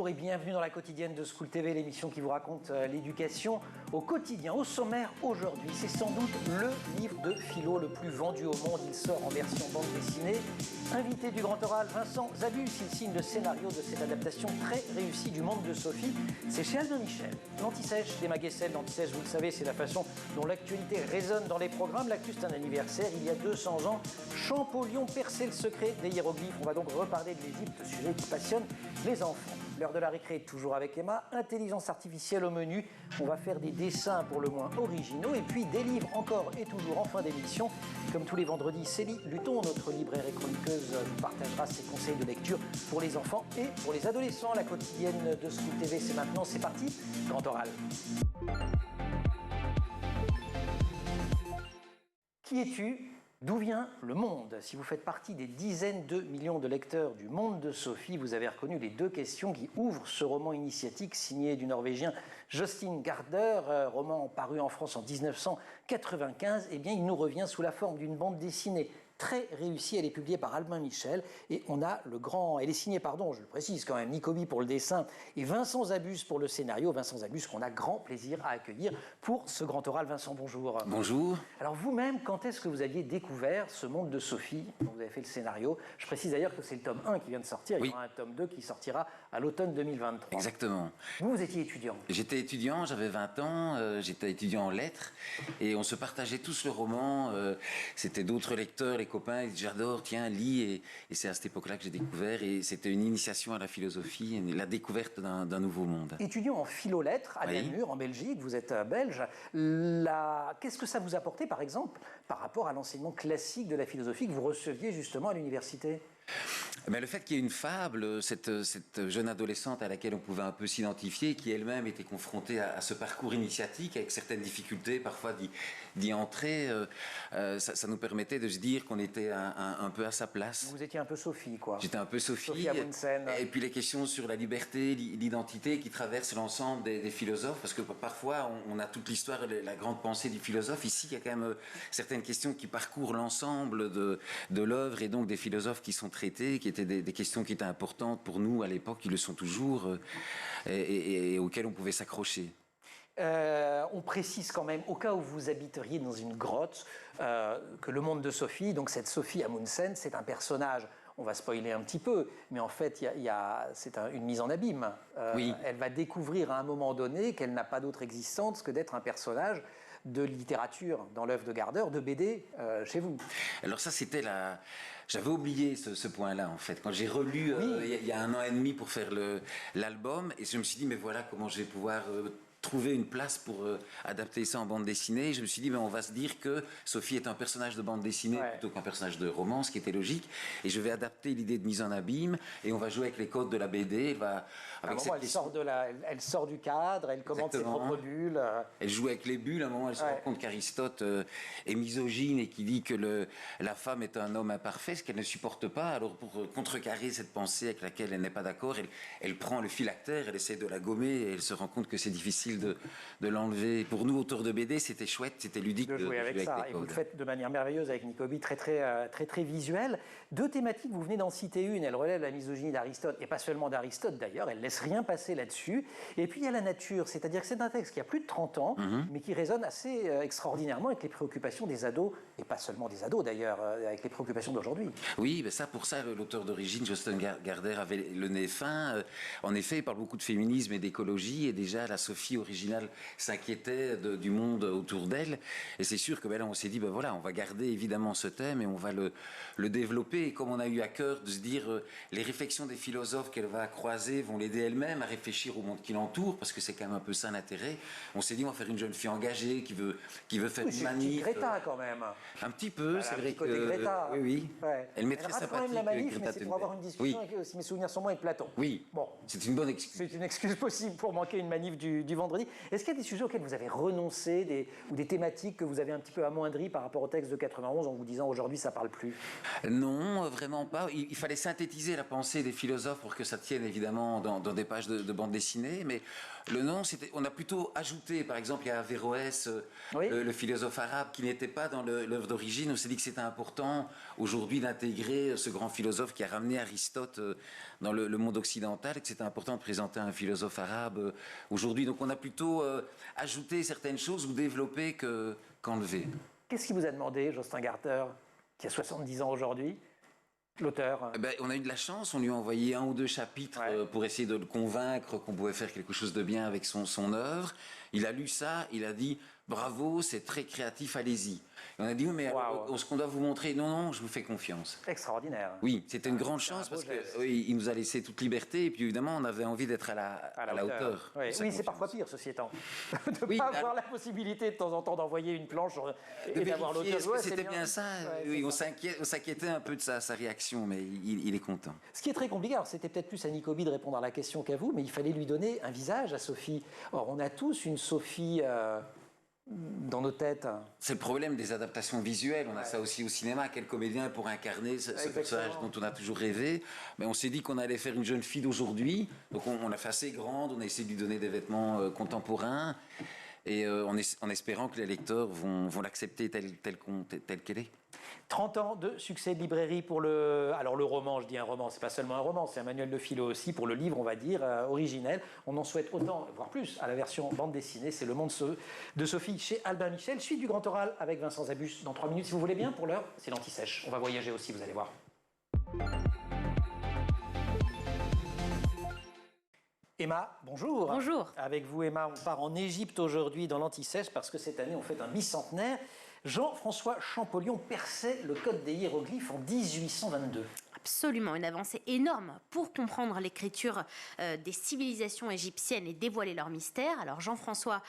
bonjour et bienvenue dans la quotidienne de School TV, l'émission qui vous raconte l'éducation au quotidien. Au sommaire aujourd'hui, c'est sans doute le livre de philo le plus vendu au monde. Il sort en version bande dessinée. Invité du grand oral, Vincent Zabus, il signe le scénario de cette adaptation très réussie du Monde de Sophie. C'est chez Albin Michel. L'Anti-Sèche des Maguessel. L'Anti-Sèche, vous le savez, c'est la façon dont l'actualité résonne dans les programmes. L'actu, c'est un anniversaire. Il y a 200 ans, Champollion perçait le secret des hiéroglyphes. On va donc reparler de l'Égypte, sujet qui passionne les enfants. L'heure de la récré, toujours avec Emma. Intelligence artificielle au menu. On va faire des dessins pour le moins originaux. Et puis des livres encore et toujours en fin d'émission. Comme tous les vendredis, Célie Luton, notre libraire et chroniqueuse, nous partagera ses conseils de lecture pour les enfants et pour les adolescents. La quotidienne de School TV, c'est maintenant. C'est parti. Grand oral. Qui es-tu ? D'où vient le monde ? Si vous faites partie des dizaines de millions de lecteurs du Monde de Sophie, vous avez reconnu les deux questions qui ouvrent ce roman initiatique signé du Norvégien Jostein Gaarder, roman paru en France en 1995. Eh bien, il nous revient sous la forme d'une bande dessinée très réussie. Elle est publiée par Albin Michel et on a le grand... Elle est signée, pardon, je le précise quand même, Nicobi pour le dessin et Vincent Zabus pour le scénario. Vincent Zabus qu'on a grand plaisir à accueillir pour ce grand oral. Vincent, bonjour. Bonjour. Alors vous-même, quand est-ce que vous aviez découvert ce Monde de Sophie dont vous avez fait le scénario ? Je précise d'ailleurs que c'est le tome 1 qui vient de sortir. Il y aura un tome 2 qui sortira à l'automne 2023. Exactement. Vous étiez étudiant. J'étais étudiant, j'avais 20 ans, j'étais étudiant en lettres et on se partageait tous le roman. C'était d'autres lecteurs, les copains, ils disaient j'adore, tiens, lis. Et c'est à cette époque-là que j'ai découvert et c'était une initiation à la philosophie, la découverte d'un nouveau monde. Étudiant en philo-lettres à Namur, en Belgique, vous êtes belge. Qu'est-ce que ça vous apportait, par exemple, par rapport à l'enseignement classique de la philosophie que vous receviez justement à l'université ? Mais le fait qu'il y ait une fable, cette jeune adolescente à laquelle on pouvait un peu s'identifier, qui elle-même était confrontée à ce parcours initiatique avec certaines difficultés parfois d'y entrer, ça nous permettait de se dire qu'on était un peu à sa place. Vous étiez un peu Sophie, quoi. J'étais un peu Sophie. Sophie Amundsen. Et puis les questions sur la liberté, l'identité qui traversent l'ensemble des philosophes, parce que parfois on a toute l'histoire, la grande pensée du philosophe. Ici, il y a quand même certaines questions qui parcourent l'ensemble de l'œuvre et donc des philosophes qui sont traités, qui étaient des questions qui étaient importantes pour nous à l'époque, qui le sont toujours, et auxquelles on pouvait s'accrocher. On précise quand même, au cas où vous habiteriez dans une grotte, que le Monde de Sophie, donc cette Sophie Amundsen, c'est un personnage, on va spoiler un petit peu, mais en fait, c'est une mise en abîme. Oui. Elle va découvrir à un moment donné qu'elle n'a pas d'autre existence que d'être un personnage de littérature dans l'œuvre de Gaarder, de BD chez vous. Alors ça, c'était J'avais oublié ce point-là, en fait. Quand j'ai relu il y a 1 an et demi pour faire l'album, et je me suis dit, mais voilà comment je vais pouvoir trouver une place pour adapter ça en bande dessinée. Et je me suis dit, on va se dire que Sophie est un personnage de bande dessinée plutôt qu'un personnage de roman, ce qui était logique. Et je vais adapter l'idée de mise en abîme, et on va jouer avec les codes de la BD. Elle sort du cadre, elle commente ses propres bulles. Elle joue avec les bulles. À un moment, elle se rend compte qu'Aristote est misogyne et qui dit que la femme est un homme imparfait, ce qu'elle ne supporte pas. Alors, pour contrecarrer cette pensée avec laquelle elle n'est pas d'accord, elle prend le phylactère, elle essaie de la gommer, et elle se rend compte que c'est difficile de l'enlever. Pour nous, auteurs de BD, c'était chouette, c'était ludique de jouer avec ça. Et vous le faites de manière merveilleuse avec Nicobi, très visuel. Deux thématiques, vous venez d'en citer une. Elle relève la misogynie d'Aristote, et pas seulement d'Aristote d'ailleurs. Elle laisse rien passer là-dessus. Et puis il y a la nature, c'est-à-dire que c'est un texte qui a plus de 30 ans, mais qui résonne assez extraordinairement avec les préoccupations des ados, et pas seulement des ados d'ailleurs, avec les préoccupations d'aujourd'hui. Oui, mais pour ça, l'auteur d'origine, Jostein Gaarder, avait le nez fin. En effet, il parle beaucoup de féminisme et d'écologie, et déjà la Sophie originale s'inquiétait du monde autour d'elle. Et c'est sûr que là, on s'est dit, on va garder évidemment ce thème et on va le développer. Et comme on a eu à cœur de se dire, les réflexions des philosophes qu'elle va croiser vont l'aider elle-même à réfléchir au monde qui l'entoure, parce que c'est quand même un peu ça l'intérêt. On s'est dit, on va faire une jeune fille engagée qui veut faire une manif. C'est Greta quand même. Un petit peu, c'est vrai que... Greta. Oui. Ouais. Elle m'est très sympathique. Quand même la manif, mais c'est pour avoir une discussion, si mes souvenirs sont bons, avec Platon. Oui. Bon. C'est une bonne excuse. C'est une excuse possible pour manquer une manif du vendredi. Est-ce qu'il y a des sujets auxquels vous avez renoncé, ou des thématiques que vous avez un petit peu amoindries par rapport au texte de 91 en vous disant aujourd'hui ça parle plus ? Non, vraiment pas. Il fallait synthétiser la pensée des philosophes pour que ça tienne évidemment dans des pages de bande dessinée, mais Le nom, on a plutôt ajouté, par exemple, il y a Averroès, le philosophe arabe, qui n'était pas dans l'œuvre d'origine. On s'est dit que c'était important aujourd'hui d'intégrer ce grand philosophe qui a ramené Aristote dans le monde occidental, et que c'était important de présenter un philosophe arabe aujourd'hui. Donc on a plutôt ajouté certaines choses ou développé qu'enlevé. Qu'est-ce qui vous a demandé, Jostein Garder, qui a 70 ans aujourd'hui, l'auteur? On a eu de la chance, on lui a envoyé 1 ou 2 chapitres pour essayer de le convaincre qu'on pouvait faire quelque chose de bien avec son œuvre. Il a lu ça, il a dit « Bravo, c'est très créatif, allez-y ». On a dit « Oui, mais ce qu'on doit vous montrer, non, je vous fais confiance ». Extraordinaire. Oui, c'était une grande chance parce qu'il nous a laissé toute liberté et puis évidemment, on avait envie d'être à la hauteur. Oui, c'est parfois pire, ceci étant. De ne pas avoir la possibilité de temps en temps d'envoyer une planche et d'avoir l'auteur. C'était bien ça. Oui, on s'inquiétait un peu de sa réaction, mais il est content. Ce qui est très compliqué, alors c'était peut-être plus à Nicobi de répondre à la question qu'à vous, mais il fallait lui donner un visage à Sophie. Or, on a tous une Sophie dans nos têtes. C'est le problème des adaptations visuelles. On a ça aussi au cinéma. Quel comédien pour incarner ce personnage dont on a toujours rêvé. Mais on s'est dit qu'on allait faire une jeune fille d'aujourd'hui. Donc on l'a fait assez grande. On a essayé de lui donner des vêtements contemporains. Et en espérant que les lecteurs vont l'accepter telle qu'elle est. 30 ans de succès de librairie pour le roman, je dis un roman, c'est pas seulement un roman, c'est un manuel de philo aussi, pour le livre, on va dire, originel. On en souhaite autant, voire plus, à la version bande dessinée. C'est Le Monde de Sophie chez Albin Michel. Suite du Grand Oral avec Vincent Zabus dans 3 minutes, si vous voulez bien. Pour l'heure, c'est l'Anti-Sèche. On va voyager aussi, vous allez voir. Emma, bonjour. Bonjour. Avec vous, Emma, on part en Égypte aujourd'hui dans l'Anti-Sèche parce que cette année, on fête un bicentenaire. Jean-François Champollion perçait le code des hiéroglyphes en 1822. Absolument, une avancée énorme pour comprendre l'écriture des civilisations égyptiennes et dévoiler leurs mystères. Alors Jean-François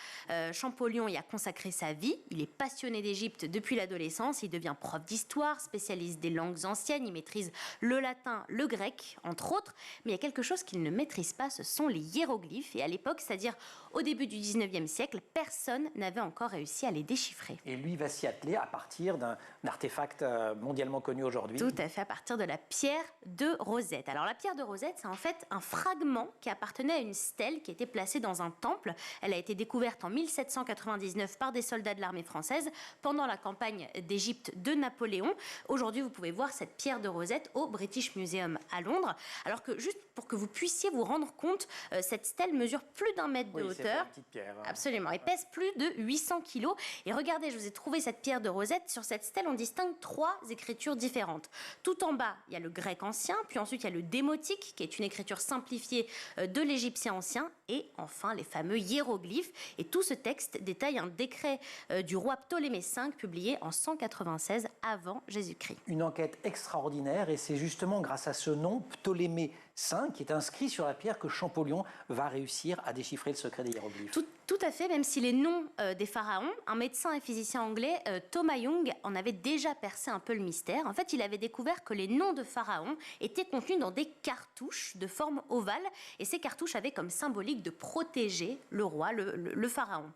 Champollion y a consacré sa vie. Il est passionné d'Égypte depuis l'adolescence. Il devient prof d'histoire, spécialiste des langues anciennes. Il maîtrise le latin, le grec, entre autres. Mais il y a quelque chose qu'il ne maîtrise pas, ce sont les hiéroglyphes. Et à l'époque, c'est-à-dire au début du 19e siècle, personne n'avait encore réussi à les déchiffrer. Et lui va s'y atteler à partir d'un artefact mondialement connu aujourd'hui. Tout à fait, à partir de la pierre de Rosette. Alors la pierre de Rosette, c'est en fait un fragment qui appartenait à une stèle qui était placée dans un temple. Elle a été découverte en 1799 par des soldats de l'armée française pendant la campagne d'Égypte de Napoléon. Aujourd'hui, vous pouvez voir cette pierre de Rosette au British Museum à Londres. Alors que juste pour que vous puissiez vous rendre compte, cette stèle mesure plus d'1 mètre de hauteur. Une petite pierre. Absolument. Elle pèse plus de 800 kilos. Et regardez, je vous ai trouvé cette pierre de Rosette. Sur cette stèle, on distingue 3 écritures différentes. Tout en bas, il y a le grec ancien, puis ensuite il y a le démotique, qui est une écriture simplifiée de l'égyptien ancien, et enfin les fameux hiéroglyphes. Et tout ce texte détaille un décret du roi Ptolémée V, publié en 196 avant Jésus-Christ. Une enquête extraordinaire, et c'est justement grâce à ce nom, Ptolémée V, qui est inscrit sur la pierre, que Champollion va réussir à déchiffrer le secret des hiéroglyphes. Tout à fait, même si les noms des pharaons, un médecin et physicien anglais, Thomas Young, en avait déjà percé un peu le mystère. En fait, il avait découvert que les noms de pharaons étaient contenus dans des cartouches de forme ovale, et ces cartouches avaient comme symbolique de protéger le roi, le pharaon.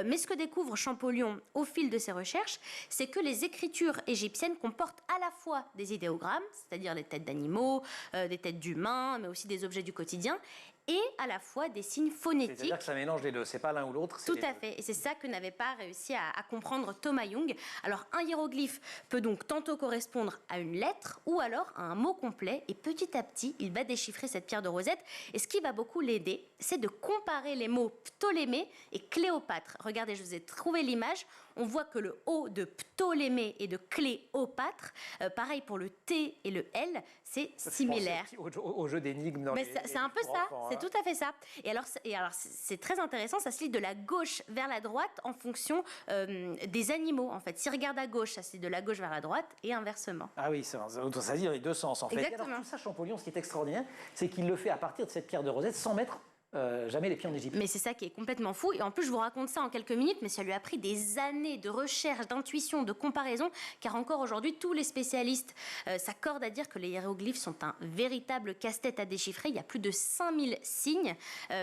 Mais ce que découvre Champollion au fil de ses recherches, c'est que les écritures égyptiennes comportent à la fois des idéogrammes, c'est-à-dire des têtes d'animaux, des têtes d'humains, mais aussi des objets du quotidien, et à la fois des signes phonétiques. C'est-à-dire que ça mélange les deux, c'est pas l'un ou l'autre. Tout à fait, et c'est ça que n'avait pas réussi à comprendre Thomas Young. Alors un hiéroglyphe peut donc tantôt correspondre à une lettre ou alors à un mot complet, et petit à petit, il va déchiffrer cette pierre de Rosette. Et ce qui va beaucoup l'aider, c'est de comparer les mots Ptolémée et Cléopâtre. Regardez, je vous ai trouvé l'image. On voit que le O de Ptolémée et de Cléopâtre, pareil pour le T et le L, c'est similaire. Au jeu d'énigmes dans c'est un peu ça, c'est tout à fait ça. Et alors c'est très intéressant, ça se lit de la gauche vers la droite en fonction des animaux, en fait. S'il regarde à gauche, ça se lit de la gauche vers la droite et inversement. Ah oui, ça dit dans les deux sens, en fait. Exactement. Alors tout ça, Champollion, ce qui est extraordinaire, c'est qu'il le fait à partir de cette pierre de Rosette sans mettre jamais les pieds en Égypte. Mais c'est ça qui est complètement fou. Et en plus, je vous raconte ça en quelques minutes, mais ça lui a pris des années de recherche, d'intuition, de comparaison, car encore aujourd'hui, tous les spécialistes s'accordent à dire que les hiéroglyphes sont un véritable casse-tête à déchiffrer. Il y a plus de 5000 signes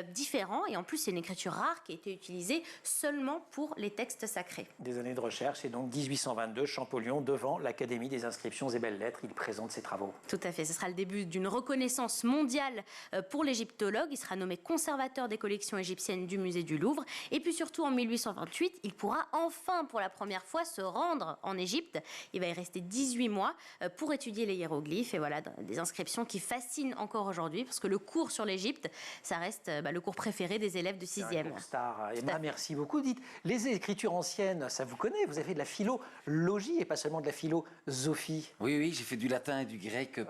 différents, et en plus, c'est une écriture rare qui a été utilisée seulement pour les textes sacrés. Des années de recherche, et donc 1822, Champollion, devant l'Académie des inscriptions et belles-lettres, il présente ses travaux. Tout à fait. Ce sera le début d'une reconnaissance mondiale pour l'égyptologue. Il sera nommé conservateur des collections égyptiennes du musée du Louvre. Et puis surtout, en 1828, il pourra enfin, pour la première fois, se rendre en Égypte. Il va y rester 18 mois pour étudier les hiéroglyphes. Et voilà, des inscriptions qui fascinent encore aujourd'hui, parce que le cours sur l'Égypte, ça reste le cours préféré des élèves de 6e. Star. Emma, merci beaucoup. Dites, les écritures anciennes, ça vous connaît? Vous avez fait de la philologie et pas seulement de la philosophie. Oui, j'ai fait du latin et du grec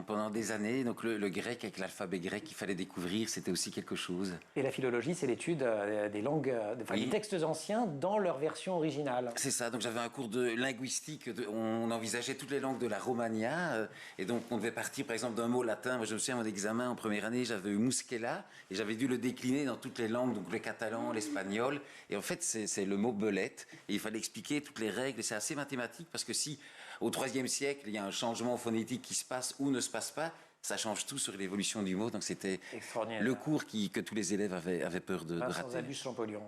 pendant des années. Donc le grec avec l'alphabet grec qu'il fallait découvrir, c'était aussi quelque chose. Et la philologie, c'est l'étude des langues, des textes anciens dans leur version originale. C'est ça, donc j'avais un cours de linguistique, on envisageait toutes les langues de la Romagna, et donc on devait partir par exemple d'un mot latin. Moi je me souviens, mon examen en première année, j'avais eu musquela, et j'avais dû le décliner dans toutes les langues, donc le catalan, l'espagnol, et en fait c'est le mot belette, et il fallait expliquer toutes les règles, et c'est assez mathématique, parce que si au IIIe siècle, il y a un changement phonétique qui se passe ou ne se passe pas, ça change tout sur l'évolution du mot, donc c'était le cours que tous les élèves avaient peur de rater. Sans abus, Champollion.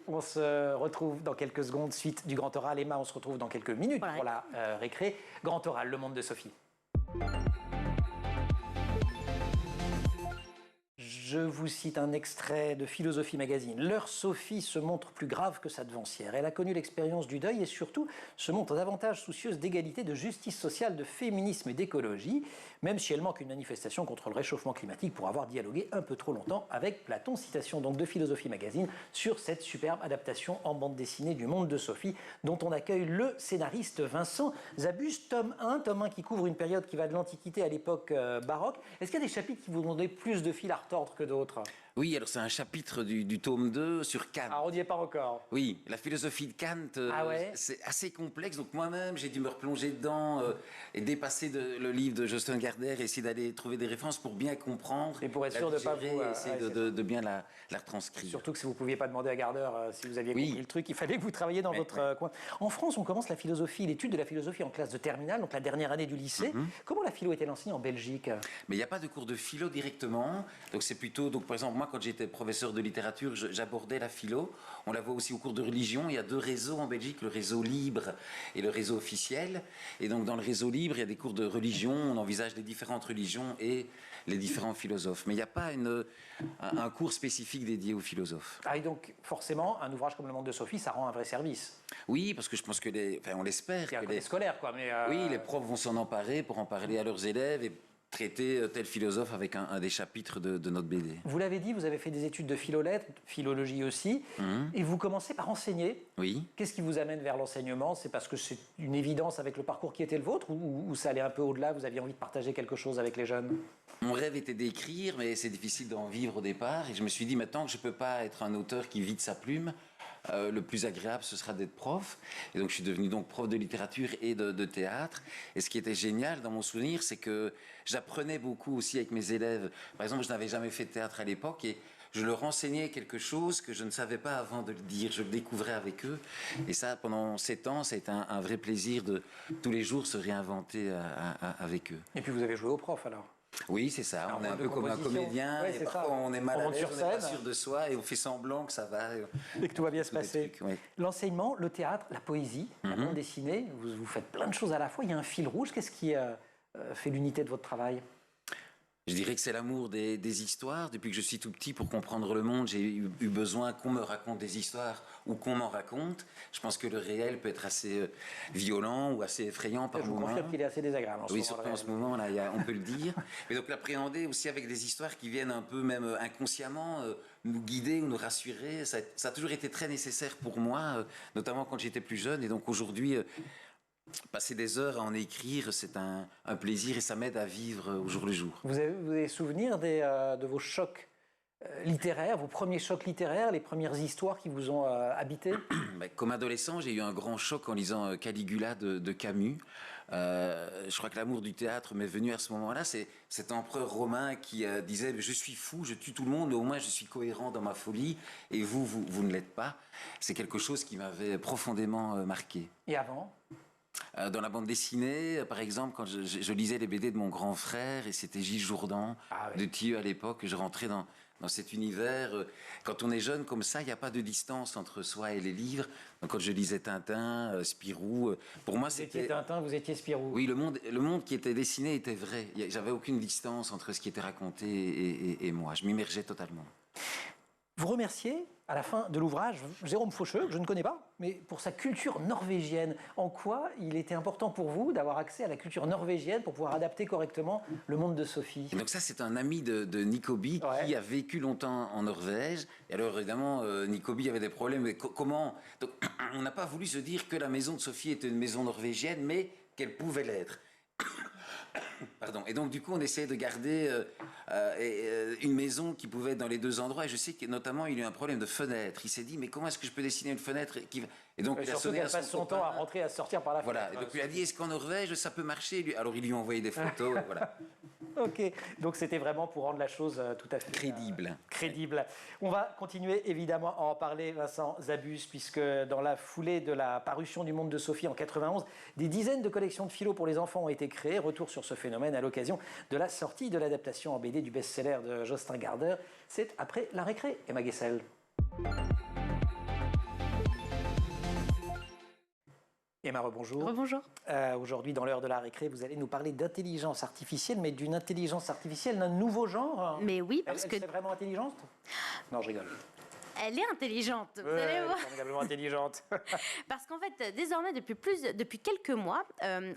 On se retrouve dans quelques secondes, suite du Grand Oral. Emma, on se retrouve dans quelques minutes pour la récré. Grand Oral, le monde de Sophie. Je vous cite un extrait de Philosophie Magazine. Leur Sophie se montre plus grave que sa devancière. Elle a connu l'expérience du deuil et surtout se montre davantage soucieuse d'égalité, de justice sociale, de féminisme et d'écologie, même si elle manque une manifestation contre le réchauffement climatique pour avoir dialogué un peu trop longtemps avec Platon. Citation donc de Philosophie Magazine sur cette superbe adaptation en bande dessinée du monde de Sophie, dont on accueille le scénariste Vincent Zabus, tome 1 qui couvre une période qui va de l'Antiquité à l'époque baroque. Est-ce qu'il y a des chapitres qui vous donnaient plus de fil à retordre que d'autres? Oui, alors c'est un chapitre du tome 2 sur Kant. Ah, on n'y est pas encore. Oui, la philosophie de Kant, c'est assez complexe. Donc moi-même, j'ai dû me replonger dedans et dépasser le livre de Jostein Gaarder, essayer d'aller trouver des références pour bien comprendre. Et pour être sûr de ne pas vous... essayer de bien la retranscrire. Surtout que si vous ne pouviez pas demander à Gaarder si vous aviez compris le truc, il fallait que vous travailliez dans votre coin. En France, on commence l'étude de la philosophie en classe de terminale, donc la dernière année du lycée. Comment la philo est-elle enseignée en Belgique? Mais il n'y a pas de cours de philo directement. Donc c'est plutôt... Donc par exemple, moi, quand j'étais professeur de littérature, j'abordais la philo. On la voit aussi au cours de religion. Il y a 2 réseaux en Belgique, le réseau libre et le réseau officiel. Et donc dans le réseau libre, il y a des cours de religion. On envisage les différentes religions et les différents philosophes. Mais il n'y a pas un cours spécifique dédié aux philosophes. Ah, et donc forcément, un ouvrage comme Le Monde de Sophie, ça rend un vrai service. Oui, parce que je pense que on l'espère. Il y a un côté scolaire, quoi. Mais oui, les profs vont s'en emparer pour en parler à leurs élèves et traiter tel philosophe avec un des chapitres de notre BD. Vous l'avez dit, vous avez fait des études de philo-lettres, philologie aussi, et vous commencez par enseigner. Oui. Qu'est-ce qui vous amène vers l'enseignement? C'est parce que c'est une évidence avec le parcours qui était le vôtre, ou ça allait un peu au-delà, vous aviez envie de partager quelque chose avec les jeunes? Mon rêve était d'écrire, mais c'est difficile d'en vivre au départ, et je me suis dit, maintenant que je ne peux pas être un auteur qui vide sa plume, le plus agréable, ce sera d'être prof. Et donc, je suis devenu donc prof de littérature et de théâtre. Et ce qui était génial dans mon souvenir, c'est que j'apprenais beaucoup aussi avec mes élèves. Par exemple, je n'avais jamais fait de théâtre à l'époque et je leur enseignais quelque chose que je ne savais pas avant de le dire. Je le découvrais avec eux. Et ça, pendant 7 ans, ça a été un vrai plaisir de tous les jours se réinventer avec eux. Et puis, vous avez joué au prof, alors? Oui, c'est ça. Alors, on est un peu comme un comédien. Ouais, et parfois, on est mal à l'aise, on n'est pas sûr de soi et on fait semblant que ça va. Et que tout va bien se passer. Oui. L'enseignement, le théâtre, la poésie, la bande dessinée, vous faites plein de choses à la fois. Il y a un fil rouge. Qu'est-ce qui fait l'unité de votre travail? Je dirais que c'est l'amour des histoires. Depuis que je suis tout petit, pour comprendre le monde, j'ai eu besoin qu'on me raconte des histoires ou qu'on m'en raconte. Je pense que le réel peut être assez violent ou assez effrayant par moments. Je vous confirme qu'il est assez désagréable. Oui, surtout en ce moment, là, on peut le dire. Mais donc l'appréhender aussi avec des histoires qui viennent un peu même inconsciemment nous guider ou nous rassurer, ça a toujours été très nécessaire pour moi, notamment quand j'étais plus jeune. Et donc aujourd'hui... passer des heures à en écrire, c'est un plaisir et ça m'aide à vivre au jour le jour. Vous avez souvenir de vos chocs littéraires, vos premiers chocs littéraires, les premières histoires qui vous ont habité? Comme adolescent, j'ai eu un grand choc en lisant Caligula de Camus. Je crois que l'amour du théâtre m'est venu à ce moment-là. C'est cet empereur romain qui disait « Je suis fou, je tue tout le monde, mais au moins je suis cohérent dans ma folie, et vous ne l'êtes pas ». C'est quelque chose qui m'avait profondément marqué. Et avant ? Dans la bande dessinée, par exemple, quand je lisais les BD de mon grand frère, et c'était Gilles Jourdan, de Thieu à l'époque, je rentrais dans cet univers. Quand on est jeune comme ça, il n'y a pas de distance entre soi et les livres. Donc, quand je lisais Tintin, Spirou, pour moi c'était... Vous étiez Tintin, vous étiez Spirou. Oui, le monde qui était dessiné était vrai. J'avais aucune distance entre ce qui était raconté et moi. Je m'immergeais totalement. Vous remerciez, à la fin de l'ouvrage, Jérôme Faucheux, que je ne connais pas, mais pour sa culture norvégienne. En quoi il était important pour vous d'avoir accès à la culture norvégienne pour pouvoir adapter correctement le monde de Sophie? Et donc ça, c'est un ami de Nicobi qui a vécu longtemps en Norvège. Et alors, évidemment, Nicobi avait des problèmes. Mais comment... Donc, on n'a pas voulu se dire que la maison de Sophie était une maison norvégienne, mais qu'elle pouvait l'être. Pardon. Et donc, du coup, on essayait de garder une maison qui pouvait être dans les deux endroits. Et je sais que, notamment, il y a eu un problème de fenêtre. Il s'est dit, mais comment est-ce que je peux dessiner une fenêtre qui... Et donc, il a sonné à passe son temps à rentrer, à sortir par la fenêtre. Voilà. Et donc, il a dit, est-ce qu'en Norvège, ça peut marcher? Alors, ils lui ont envoyé des photos. Voilà. Ok. Donc, c'était vraiment pour rendre la chose tout à fait... Crédible. Crédible. On va continuer, évidemment, à en parler, Vincent Zabus, puisque dans la foulée de la parution du Monde de Sophie en 91, des dizaines de collections de philo pour les enfants ont été créées. Retour sur ce phénomène à l'occasion de la sortie de l'adaptation en BD du best-seller de Jostein Gaarder. C'est après la récré, Emma Guessel. Emma, rebonjour. Rebonjour. Aujourd'hui, dans l'heure de la récré, vous allez nous parler d'intelligence artificielle, mais d'une intelligence artificielle d'un nouveau genre. Mais oui, parce que... C'est vraiment intelligente? Non, je rigole. Elle est intelligente, vous allez voir. Formidablement intelligente. Parce qu'en fait, désormais, depuis quelques mois,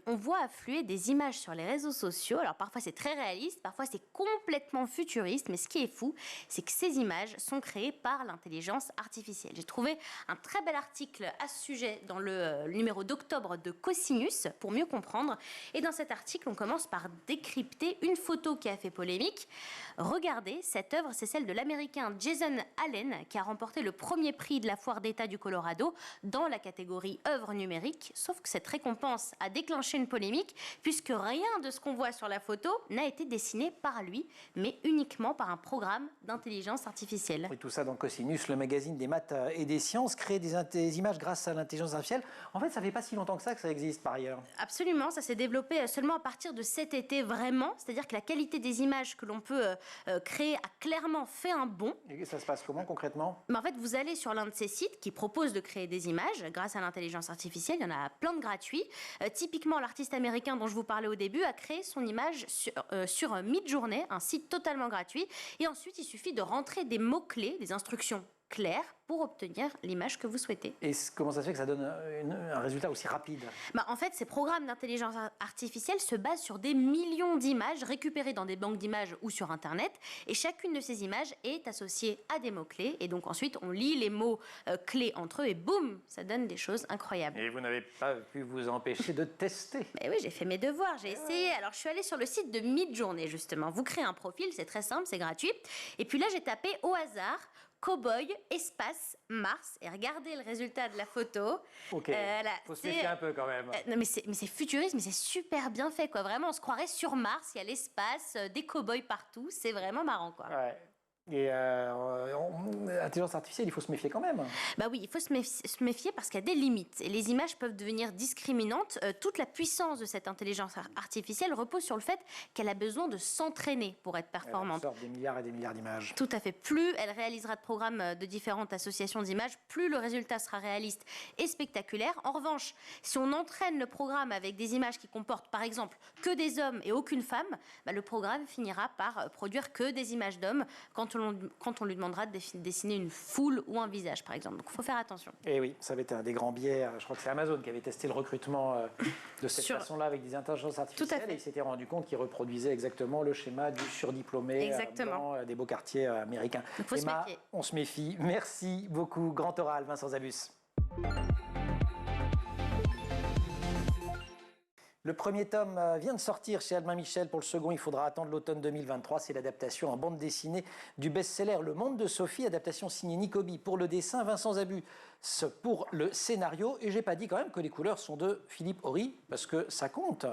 on voit affluer des images sur les réseaux sociaux. Alors parfois c'est très réaliste, parfois c'est complètement futuriste, mais ce qui est fou, c'est que ces images sont créées par l'intelligence artificielle. J'ai trouvé un très bel article à ce sujet dans le numéro d'octobre de Cosinus, pour mieux comprendre. Et dans cet article, on commence par décrypter une photo qui a fait polémique. Regardez, cette œuvre, c'est celle de l'Américain Jason Allen, qui a remporté le premier prix de la Foire d'État du Colorado dans la catégorie œuvre numérique. Sauf que cette récompense a déclenché une polémique, puisque rien de ce qu'on voit sur la photo n'a été dessiné par lui, mais uniquement par un programme d'intelligence artificielle. Et tout ça dans Cosinus, le magazine des maths et des sciences, crée des images grâce à l'intelligence artificielle. En fait, ça fait pas si longtemps que ça existe par ailleurs. Absolument, ça s'est développé seulement à partir de cet été vraiment, c'est-à-dire que la qualité des images que l'on peut créer a clairement fait un bond. Et ça se passe comment concrètement? Mais en fait, vous allez sur l'un de ces sites qui propose de créer des images grâce à l'intelligence artificielle. Il y en a plein de gratuits. Typiquement, l'artiste américain dont je vous parlais au début a créé son image sur Midjourney, un site totalement gratuit. Et ensuite, il suffit de rentrer des mots-clés, des instructions claires pour obtenir l'image que vous souhaitez. Et comment ça se fait que ça donne un résultat aussi rapide? En fait, ces programmes d'intelligence artificielle se basent sur des millions d'images récupérées dans des banques d'images ou sur Internet. Et chacune de ces images est associée à des mots-clés. Et donc ensuite, on lit les mots clés entre eux et boum, ça donne des choses incroyables. Et vous n'avez pas pu vous empêcher de tester? Mais oui, j'ai fait mes devoirs, j'ai essayé. Alors, je suis allée sur le site de Midjourney, justement. Vous créez un profil, c'est très simple, c'est gratuit. Et puis là, j'ai tapé au hasard Cowboy, espace, Mars, et regardez le résultat de la photo. Ok, faut se méfier un peu quand même. Non, mais c'est futuriste, mais c'est super bien fait, quoi. Vraiment, on se croirait sur Mars, il y a l'espace, des cow-boys partout, c'est vraiment marrant, quoi. Ouais. Et intelligence artificielle, il faut se méfier quand même. Bah oui, il faut se méfier parce qu'il y a des limites. Et les images peuvent devenir discriminantes. Toute la puissance de cette intelligence artificielle repose sur le fait qu'elle a besoin de s'entraîner pour être performante. Elle sort des milliards et des milliards d'images. Tout à fait. Plus elle réalisera de programmes de différentes associations d'images, plus le résultat sera réaliste et spectaculaire. En revanche, si on entraîne le programme avec des images qui comportent, par exemple, que des hommes et aucune femme, le programme finira par produire que des images d'hommes quand on lui demandera de dessiner une foule ou un visage, par exemple. Donc, il faut faire attention. Et oui, ça avait été un des grands biais. Je crois que c'est Amazon qui avait testé le recrutement de cette façon-là avec des intelligences artificielles. Et il s'était rendu compte qu'il reproduisait exactement le schéma du surdiplômé dans des beaux quartiers américains. Donc, faut Emma, se méfier. On se méfie. Merci beaucoup. Grand oral, Vincent Zabus. Le premier tome vient de sortir chez Albin Michel. Pour le second, il faudra attendre l'automne 2023. C'est l'adaptation en bande dessinée du best-seller Le Monde de Sophie, adaptation signée Nicobi pour le dessin, Vincent Zabus pour le scénario. Et j'ai pas dit quand même que les couleurs sont de Philippe Horry, parce que ça compte.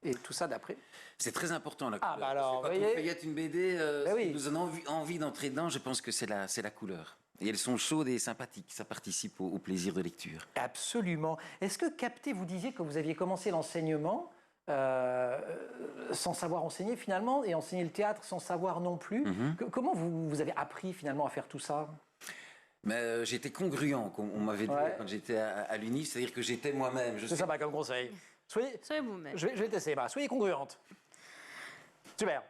Et tout ça d'après. C'est très important la couleur. Ah bah alors, quand on feuillette une BD, oui. qui nous donne envie d'entrer dedans, je pense que c'est la couleur. Et elles sont chaudes et sympathiques, ça participe au plaisir de lecture. Absolument. Est-ce que capté, vous disiez que vous aviez commencé l'enseignement sans savoir enseigner finalement, et enseigner le théâtre sans savoir non plus. Comment vous avez appris finalement à faire tout ça? Mais j'étais congruent, comme on m'avait dit quand j'étais à l'UNIF, c'est-à-dire que j'étais moi-même. C'est sympa comme conseil. Soyez vous-même. Je vais tester. Soyez congruente. Super.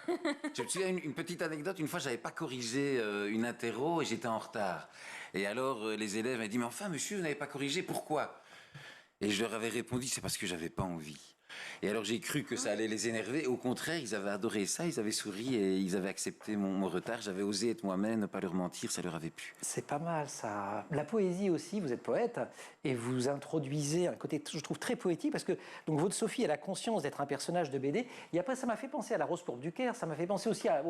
Je me souviens une petite anecdote. Une fois, j'avais pas corrigé une interro et j'étais en retard. Et alors, les élèves m'ont dit, mais enfin, monsieur, vous n'avez pas corrigé, pourquoi? Et je leur avais répondu, c'est parce que j'avais pas envie. Et alors j'ai cru que ça allait les énerver. Au contraire, ils avaient adoré ça, ils avaient souri et ils avaient accepté mon retard. J'avais osé être moi-même, ne pas leur mentir, ça leur avait plu. C'est pas mal ça. La poésie aussi, vous êtes poète et vous introduisez un côté, je trouve, très poétique parce que donc votre Sophie, elle a conscience d'être un personnage de BD. Et après, ça m'a fait penser à La Rose pourpre du Caire, ça m'a fait penser aussi à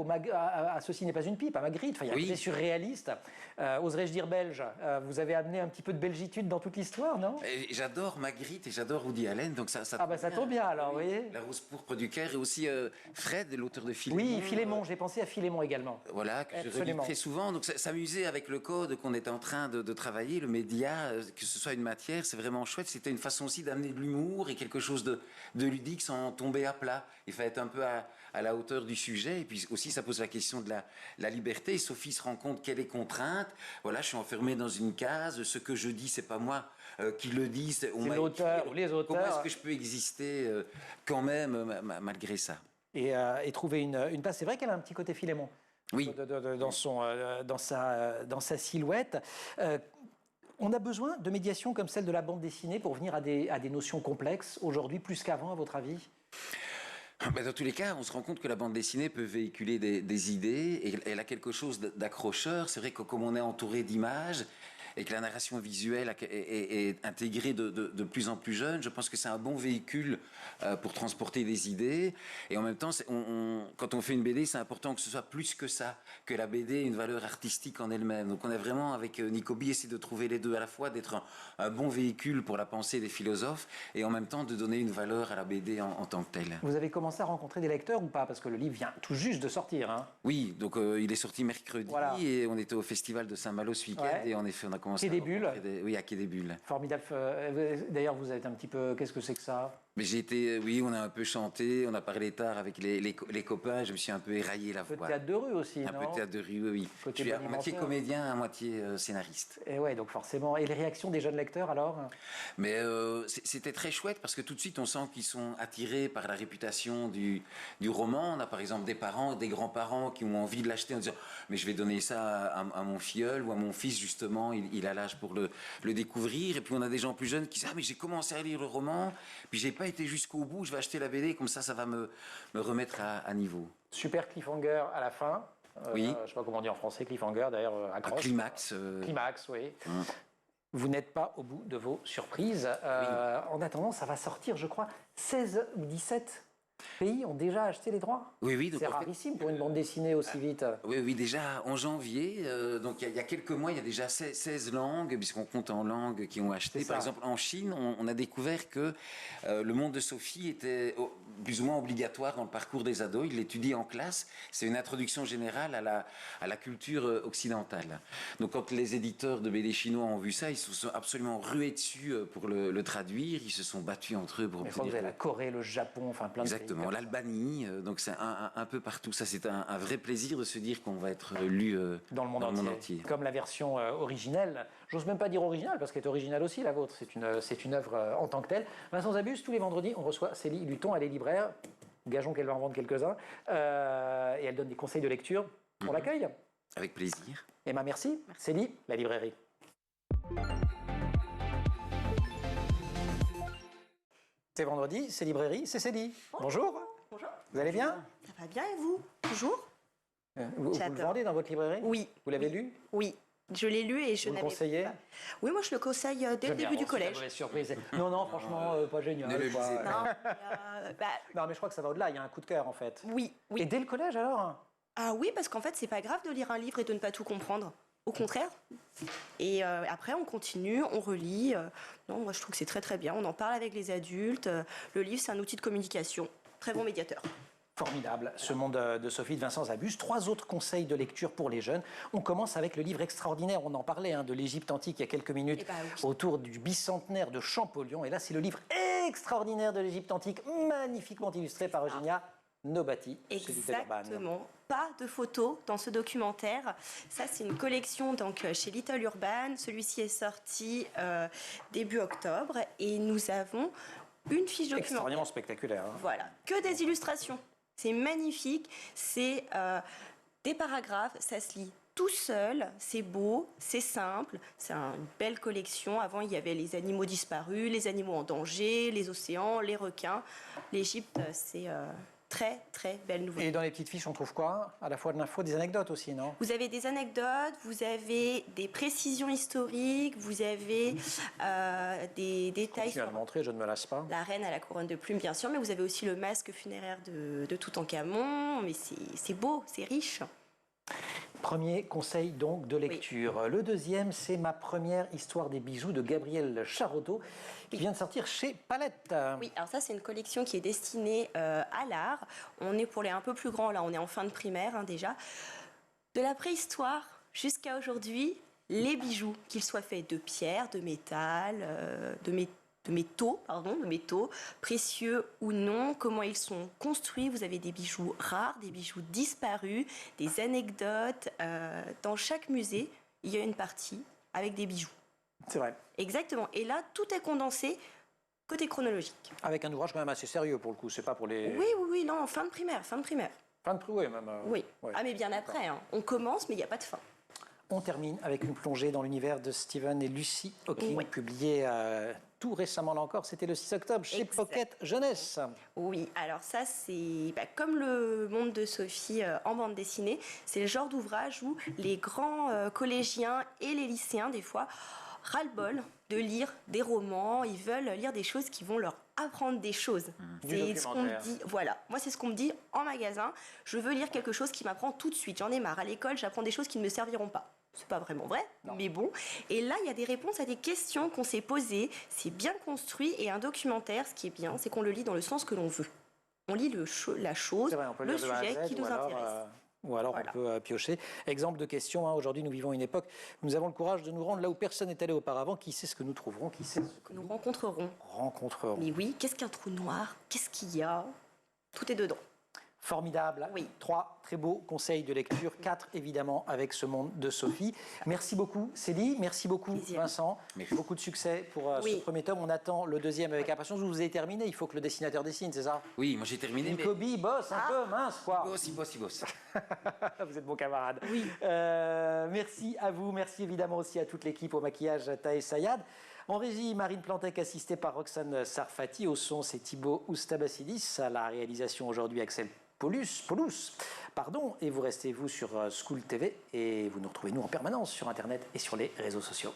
Ceci n'est pas une pipe, à Magritte. Enfin, il y a un côté surréaliste. Oserais-je dire belge? Vous avez amené un petit peu de belgitude dans toute l'histoire, non? J'adore Magritte et j'adore Woody Allen, donc ça ça tombe bien alors, vous voyez. La Rose pourpre du Caire et aussi Fred, l'auteur de Philémon. Oui, Philémon, j'ai pensé à Philémon également. Voilà, que je relis très souvent. Donc s'amuser avec le code qu'on était en train de travailler, le média, que ce soit une matière, c'est vraiment chouette. C'était une façon aussi d'amener de l'humour et quelque chose de ludique sans tomber à plat. Il fallait être un peu à la hauteur du sujet. Et puis aussi, ça pose la question de la liberté. Et Sophie se rend compte qu'elle est contrainte. Voilà, je suis enfermée dans une case. Ce que je dis, c'est pas moi qui le dis. C'est l'auteur ou les auteurs. Comment est-ce que je peux exister quand même malgré ça? Et trouver une place. C'est vrai qu'elle a un petit côté Philémon. Oui. Dans sa silhouette. On a besoin de médiations comme celle de la bande dessinée pour venir à des notions complexes aujourd'hui, plus qu'avant, à votre avis? Dans tous les cas, on se rend compte que la bande dessinée peut véhiculer des idées et elle a quelque chose d'accrocheur. C'est vrai que comme on est entouré d'images et que la narration visuelle est intégrée de plus en plus jeune, je pense que c'est un bon véhicule pour transporter des idées. Et en même temps, quand on fait une BD, c'est important que ce soit plus que ça, que la BD ait une valeur artistique en elle-même. Donc on a vraiment, avec Nicobi, essayé de trouver les deux à la fois, d'être un bon véhicule pour la pensée des philosophes et en même temps de donner une valeur à la BD en tant que telle. Vous avez commencé à rencontrer des lecteurs ou pas? Parce que le livre vient tout juste de sortir. Hein. Oui, donc il est sorti mercredi et on était au festival de Saint-Malo ce week-end et en effet on a commencé Quai des Bulles. Oui, à Quai des Bulles. Formidable. D'ailleurs, vous êtes un petit peu... Qu'est-ce que c'est que ça? Mais on a un peu chanté, on a parlé tard avec les copains, je me suis un peu éraillé la voix. Un peu de théâtre de rue aussi, non? Un peu de théâtre de rue, oui. Je suis à moitié comédien, à moitié scénariste. Et ouais, donc forcément. Et les réactions des jeunes lecteurs alors? Mais c'était très chouette parce que tout de suite on sent qu'ils sont attirés par la réputation du roman. On a par exemple des parents, des grands-parents qui ont envie de l'acheter en disant mais je vais donner ça à mon filleul ou à mon fils justement, il a l'âge pour le découvrir. Et puis on a des gens plus jeunes qui disent mais j'ai commencé à lire le roman, puis j'ai pas été jusqu'au bout, je vais acheter la BD, comme ça va me remettre à niveau. Super cliffhanger à la fin. Oui. Je sais pas comment on dit en français, cliffhanger, d'ailleurs, accroche. Climax. Climax, oui. Vous n'êtes pas au bout de vos surprises. En attendant, ça va sortir, je crois, 16 ou 17 pays ont déjà acheté les droits. Oui. C'est rarissime pour une bande dessinée aussi vite. Oui, déjà en janvier, donc il y a quelques mois, il y a déjà 16 langues, puisqu'on compte en langues qui ont acheté. Par exemple, en Chine, on a découvert que le monde de Sophie était plus ou moins obligatoire dans le parcours des ados. Ils l'étudient en classe. C'est une introduction générale à la culture occidentale. Donc quand les éditeurs de BD chinois ont vu ça, ils se sont absolument rués dessus pour le traduire. Ils se sont battus entre eux pour obtenir la Corée, le Japon, enfin plein de pays. Exactement, l'Albanie, donc c'est un peu partout. Ça, c'est un vrai plaisir de se dire qu'on va être lu dans le monde entier. Comme la version originelle. J'ose même pas dire originale, parce qu'elle est originale aussi, la vôtre. C'est une œuvre en tant que telle. Vincent Zabus, tous les vendredis, on reçoit Célie Luton, elle est libraire. Gageons qu'elle va en vendre quelques-uns. Et elle donne des conseils de lecture. On l'accueille? Avec plaisir. Emma, merci. Célie, la librairie. C'est vendredi, c'est librairie, c'est Célie. Bonjour. Bonjour. Vous allez bien? Ça va bien et vous? Toujours? Vous le vendez dans votre librairie? Oui. Vous l'avez lu? Oui. Je l'ai lu et je n'avais pas. Vous le conseillez? Oui, moi je le conseille dès le début du collège. C'est une surprise. Non, franchement, pas génial. Ne le lisez pas. Non, mais je crois que ça va au-delà. Il y a un coup de cœur en fait. Oui. Et dès le collège alors? Ah oui, parce qu'en fait, c'est pas grave de lire un livre et de ne pas tout comprendre. Au contraire. Et après, on continue, on relit. Non, moi je trouve que c'est très très bien. On en parle avec les adultes. Le livre, c'est un outil de communication. Très bon médiateur. Formidable, ce monde de Sophie de Vincent Zabus. 3 autres conseils de lecture pour les jeunes. On commence avec le livre extraordinaire, on en parlait, de l'Égypte antique il y a quelques minutes, autour du bicentenaire de Champollion. Et là, c'est le livre extraordinaire de l'Égypte antique, magnifiquement illustré par Eugénia Nobati. Exactement. Pas de photos dans ce documentaire. Ça, c'est une collection donc, chez Little Urban. Celui-ci est sorti début octobre. Et nous avons une fiche documentaire. Extraordinairement spectaculaire. Voilà, que des illustrations. C'est magnifique, c'est des paragraphes, ça se lit tout seul, c'est beau, c'est simple, c'est une belle collection. Avant, il y avait les animaux disparus, les animaux en danger, les océans, les requins. L'Égypte, c'est très, très belle nouvelle. Et dans les petites fiches, on trouve quoi? À la fois de l'info, des anecdotes aussi, non? Vous avez des anecdotes, vous avez des précisions historiques, vous avez des détails sur... montrer, je ne me lasse pas. La reine à la couronne de plumes, bien sûr, mais vous avez aussi le masque funéraire de Toutankhamon. Mais c'est beau, c'est riche. Premier conseil donc de lecture. Oui. Le deuxième, c'est Ma première histoire des bijoux de Gabriel Charoteau, qui vient de sortir chez Palette. Oui, alors ça, c'est une collection qui est destinée à l'art. On est pour les un peu plus grands, là, on est en fin de primaire déjà. De la préhistoire jusqu'à aujourd'hui, les bijoux, qu'ils soient faits de pierre, de métal, de métaux, précieux ou non, comment ils sont construits. Vous avez des bijoux rares, des bijoux disparus, des anecdotes. Dans chaque musée, il y a une partie avec des bijoux. C'est vrai. Exactement. Et là, tout est condensé côté chronologique. Avec un ouvrage quand même assez sérieux pour le coup, c'est pas pour les... Oui, non, fin de primaire. Oui, même. Oui. Ouais. Ah, mais bien après, hein. On commence, mais il n'y a pas de fin. On termine avec une plongée dans l'univers de Stephen et Lucy Hawking, publié tout récemment là encore, c'était le 6 octobre chez Pocket Jeunesse. Oui, alors ça c'est comme le monde de Sophie en bande dessinée, c'est le genre d'ouvrage où les grands collégiens et les lycéens des fois ras-le-bol de lire des romans, ils veulent lire des choses qui vont leur apprendre des choses. C'est ce qu'on me dit. Voilà, moi c'est ce qu'on me dit en magasin, je veux lire quelque chose qui m'apprend tout de suite, j'en ai marre, à l'école j'apprends des choses qui ne me serviront pas. C'est pas vraiment vrai, mais bon. Et là, il y a des réponses à des questions qu'on s'est posées. C'est bien construit et un documentaire, ce qui est bien, c'est qu'on le lit dans le sens que l'on veut. On lit la chose, le sujet qui nous intéresse. Ou alors on peut piocher. Exemple de question, aujourd'hui nous vivons une époque où nous avons le courage de nous rendre là où personne n'est allé auparavant. Qui sait ce que nous trouverons? Qui sait ce que nous rencontrerons? Mais oui, qu'est-ce qu'un trou noir? Qu'est-ce qu'il y a? Tout est dedans. Formidable. Oui. 3 très beaux conseils de lecture, 4 évidemment avec ce monde de Sophie. Merci beaucoup Célie, merci beaucoup Vincent. Merci. Beaucoup de succès pour ce premier tome. On attend le deuxième avec impatience. Vous avez terminé, il faut que le dessinateur dessine, c'est ça? Oui, moi j'ai terminé. Nicobi bosse un peu, mince quoi. Il bosse. Vous êtes bon camarade. Oui. Merci à vous, merci évidemment aussi à toute l'équipe au maquillage Taï Sayad. En régie, Marine Plantec, assistée par Roxane Sarfati. Au son, c'est Thibaut Oustabassidis. À la réalisation aujourd'hui, Axel Paulus, et vous restez vous sur School TV et vous nous retrouvez nous en permanence sur Internet et sur les réseaux sociaux.